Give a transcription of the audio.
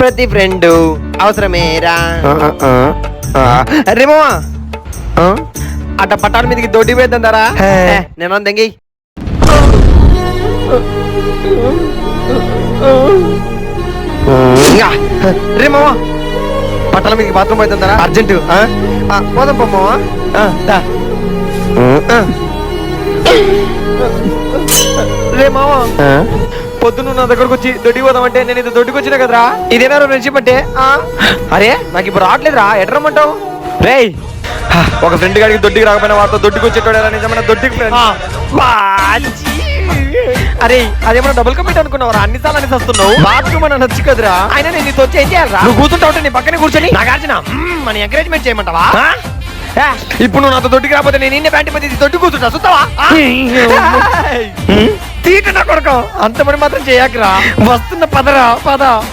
ప్రతి ఫ్రెండ్ అవసరమేరా. రే మామా అట్ట పట్టాల మీదకి దొడ్డి వేద్దారా. నేను దెంగి రే మామా పట్టాల మీదకి బాత్రూమ్ అవుతుందరా అర్జెంటు. పోదాం పో మామా. రే మామా పొద్దున్న నా దగ్గరకు వచ్చి దొడ్డికి పోదామంటే నేను ఇది దొడ్డికి వచ్చినా కదరా. ఇదేనా ఫ్రెండ్షిప్ అంటే? అరే నాకు ఇప్పుడు రావట్లేదురా. ఎట్లా రమ్మంటావు? రే ఒక ఫ్రెండ్ గారికి దొడ్డికి రాకపోయినా వారితో దొడ్డికి వచ్చేటోడా నిజమైన దొడ్డికి ఫ్రెండ్. అరే అదేమన్నా డబుల్ కమిట్ అనుకున్నావు? అన్నిసార్లు అని వస్తున్నావు. బాత్రూమ్ అని నచ్చు కదరా. అయినా నేను నీతో వచ్చి ఏం చేయాలరా? నువ్వు కూర్చుంటావు నీ పక్కనే కూర్చొని నాగార్జున మన ఎంకరేజ్మెంట్ చేయమంటావా? ఇప్పుడు నువ్వు నాతో దొడ్డికి రాకపోతే నేను ఇన్నే ప్యాంట్ పది దొడ్డి కూర్చుంటా చూస్తావా? తీట నా కొడుకు అంత పని మాత్రం చేయకరా. వస్తున్న పదరా పద.